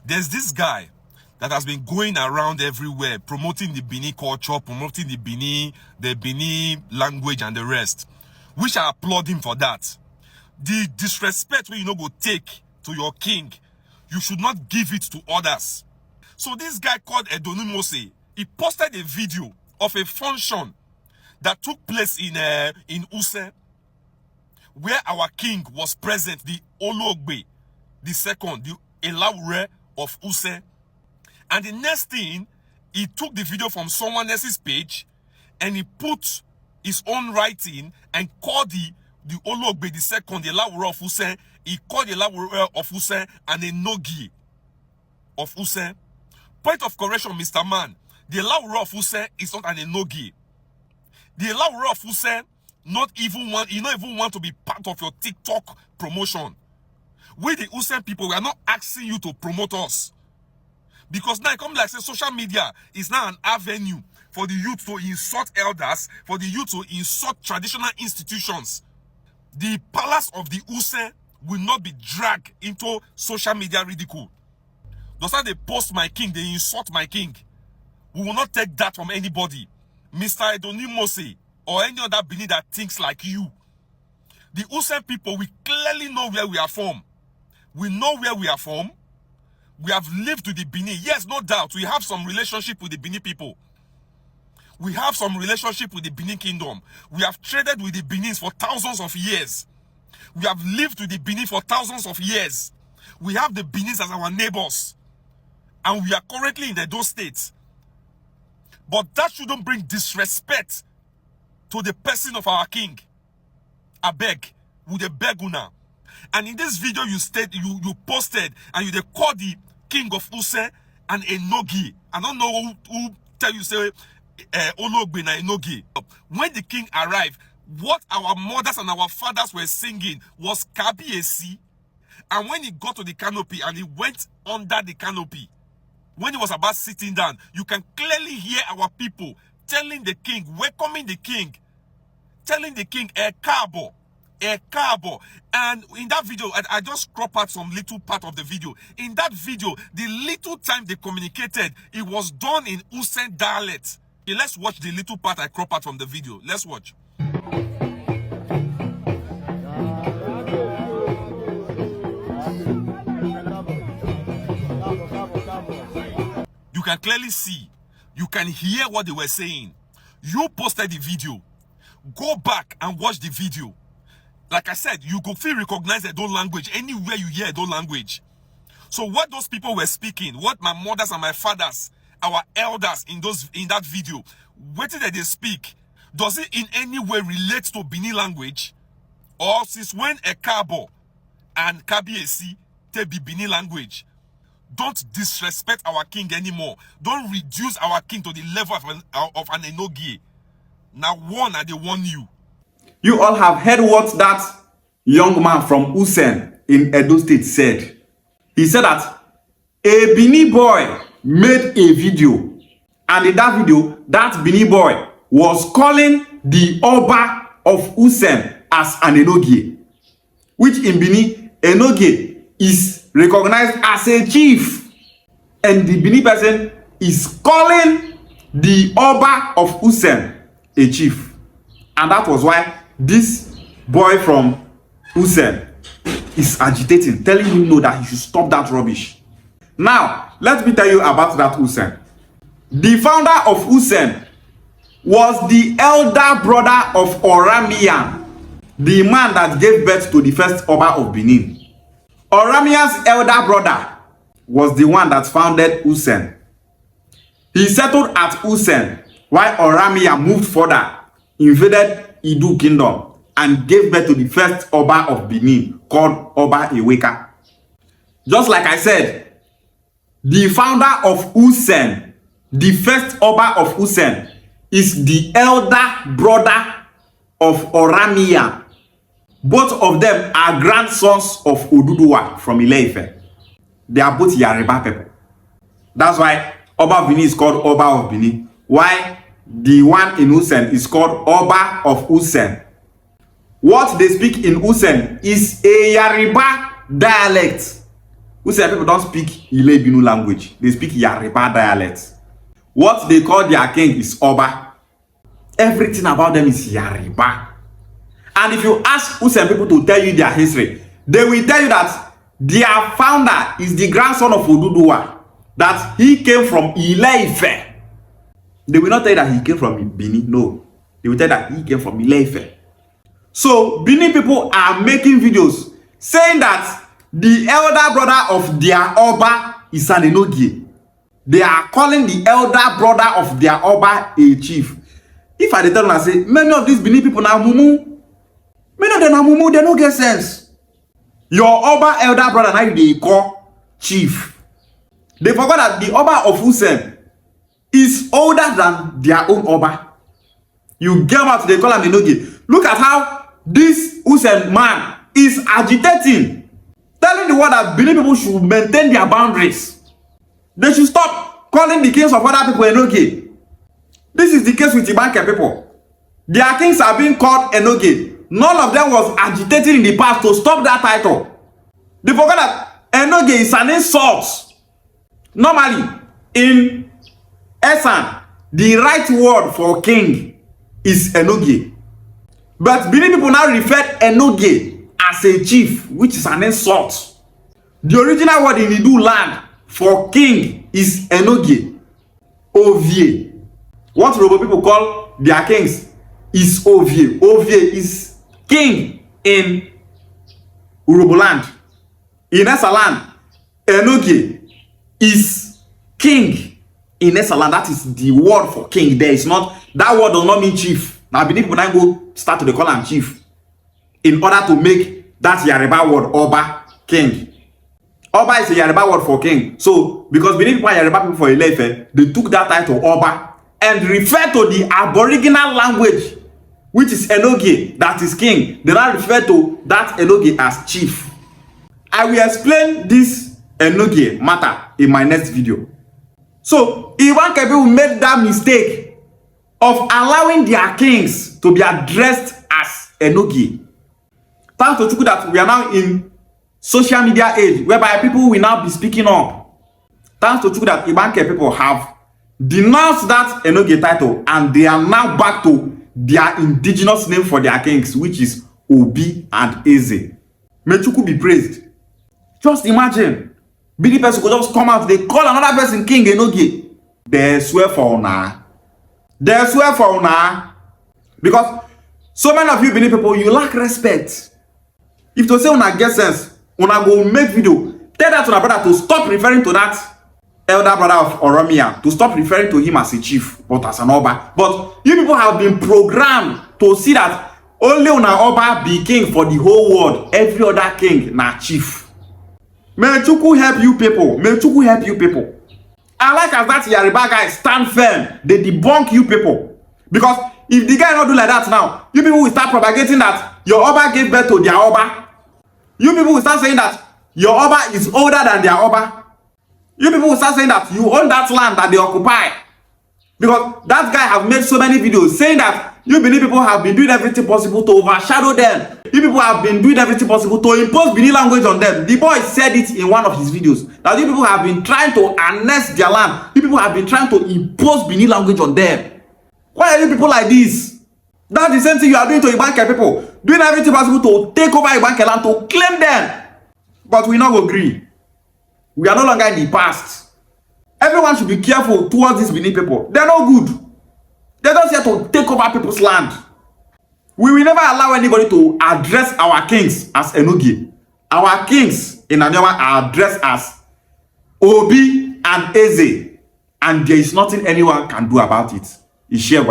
There's this guy that has been going around everywhere promoting the Benin culture, promoting the Benin language and the rest. Which I applaud him for that. The disrespect when you go take to your king, you should not give it to others. So this guy called Edonu Mose, he posted a video of a function that took place in Usen, where our king was present, the Ologbe, the second, the Elawure of Usen. And the next thing, he took the video from someone else's page and he put his own writing and called the Ologbe, the second, the Elawure of Usen. He called the Elawure of Usen and the enogie of Usen. Point of correction, Mr. Man. The Elawure of Usen is not an enogie. The Elawure of Usen you not even want to be part of your TikTok promotion. We the Usen people, we are not asking you to promote us. Because now it comes like say social media is now an avenue for the youth to insult elders, for the youth to insult traditional institutions. The palace of the Usen will not be dragged into social media ridicule. Those are they post my king, they insult my king. We will not take that from anybody. Mr. Edonu Mose or any other Benin that thinks like you. The Usen people, we clearly know where we are from. We know where we are from. We have lived with the Benin. Yes, no doubt. We have some relationship with the Benin people. We have some relationship with the Benin kingdom. We have traded with the Benins for thousands of years. We have lived with the Benin for thousands of years. We have the Benins as our neighbors. And we are currently in those states. But that shouldn't bring disrespect to the person of our king. I beg. With a beg una. And in this video you posted and you called the king of Usen and enogie. I don't know who tell you say Ologbe na enogie. When the king arrived, what our mothers and our fathers were singing was Kabiesi. And when he got to the canopy and he went under the canopy, when he was about sitting down, you can clearly hear our people telling the king, welcoming the king, telling the king, Kabo. And in that video, I just crop out some little part of the video. In that video, the little time they communicated, it was done in Usen dialect. Okay, let's watch the little part I crop out from the video. Let's watch. You can clearly see, you can hear what they were saying. You posted the video. Go back and watch the video. Like I said, you could feel recognize their own language anywhere you hear their own language. So what those people were speaking, what my mothers and my fathers, our elders in that video, what did they speak? Does it in any way relate to Benin language? Or since when Ekabo and Kabiesi take be Benin language? Don't disrespect our king anymore. Don't reduce our king to the level of an enogie. Now I they warn you. You all have heard what that young man from Usen in Edo State said. He said that a Benin boy made a video. And in that video, that Benin boy was calling the Oba of Usen as an enogie. Which in Benin, enogie is recognized as a chief. And the Benin person is calling the Oba of Usen a chief. And that was why this boy from Usen is agitating, telling him no, that he should stop that rubbish. Now, let me tell you about that Usen. The founder of Usen was the elder brother of Oramiyan, the man that gave birth to the first Oba of Benin. Oramiyan's elder brother was the one that founded Usen. He settled at Usen while Oramiyan moved further, invaded Idu Kingdom, and gave birth to the first Oba of Benin called Oba Eweka. Just like I said, the founder of Usen, the first Oba of Usen, is the elder brother of Oramiyan. Both of them are grandsons of Oduduwa from Ile-Ife. They are both Yoruba people. That's why Oba Benin is called Oba of Benin. Why the one in Usen is called Oba of Usen. What they speak in Usen is a Yoruba dialect. Usen people don't speak Ile Binu language. They speak Yoruba dialect. What they call their king is Oba. Everything about them is Yoruba. And if you ask Usen people to tell you their history, they will tell you that their founder is the grandson of Oduduwa, that he came from Ile-Ife. They will not tell you that he came from Benin. No. They will tell you that he came from Ile-Ife. So Benin people are making videos saying that the elder brother of their Oba is an enogie. They are calling the elder brother of their Oba a chief. If I tell them, I say, many of these Benin people now mumu. Many of them are mumu, they don't get sense. Your Oba elder brother now they call chief. They forgot that the Oba of Usen is older than their own Oba. You get what they call him enogie. Look at how this Usen man is agitating, telling the world that Benin people should maintain their boundaries. They should stop calling the kings of other people enogie. This is the case with Ibanke people. Their kings are being called enogie. None of them was agitating in the past to stop that title. They forgot that enogie is an insult. Normally, in Esan, the right word for king is enogie. But Benin people now refer enogie as a chief, which is an insult. The original word in Idu land for king is enogie. Ovie. What Robo people call their kings is Ovie. Ovie is king in Urobo land. In Esa land, enogie is king in Esa land. That is the word for king. There is not, that word does not mean chief. Now Benin people now go start to call him chief in order to make that Yoruba word Oba king. Oba is a Yoruba word for king. So because Benin people are Yoruba people for Ile-Ife, they took that title Oba and refer to the aboriginal language, which is enogie, that is king. They now refer to that enogie as chief. I will explain this enogie matter in my next video. So Ibanke people made that mistake of allowing their kings to be addressed as enogie. Thanks to Chukwu that we are now in social media age, whereby people will now be speaking up. Thanks to Chukwu that Ibanke people have denounced that enogie title, and they are now back to their indigenous name for their kings, which is Obi and Eze. May Chukwu be praised. Just imagine, Benin person could just come out, they call another person king enogie. They swear for una. They swear for una. Because so many of you Benin people, you lack respect. If to say una get sense, una go make video, tell that to una brother to stop referring to that elder brother of Oromia, to stop referring to him as a chief, but as an Oba. But you people have been programmed to see that only una Oba be king for the whole world. Every other king na chief. May Chukwu help you people. May Chukwu help you people. I like as that Yoruba guy stand firm. They debunk you people. Because if the guy not do like that now, you people will start propagating that your Oba gave birth to their Oba. You people will start saying that your Oba is older than their Oba. You people will start saying that you own that land that they occupy. Because that guy have made so many videos saying that you Benin people have been doing everything possible to overshadow them. You people have been doing everything possible to impose Benin language on them. The boy said it in one of his videos, that you people have been trying to annex their land. You people have been trying to impose Benin language on them. Why are you people like this? That's the same thing you are doing to Ibanke people. Doing everything possible to take over Ibanke land, to claim them. But we not agree. We are no longer in the past. Everyone should be careful towards these Benin people. They're no good. They're just here to take over people's land. We will never allow anybody to address our kings as enogie. Our kings in Anyawa are addressed as Obi and Eze. And there is nothing anyone can do about it. It's sheer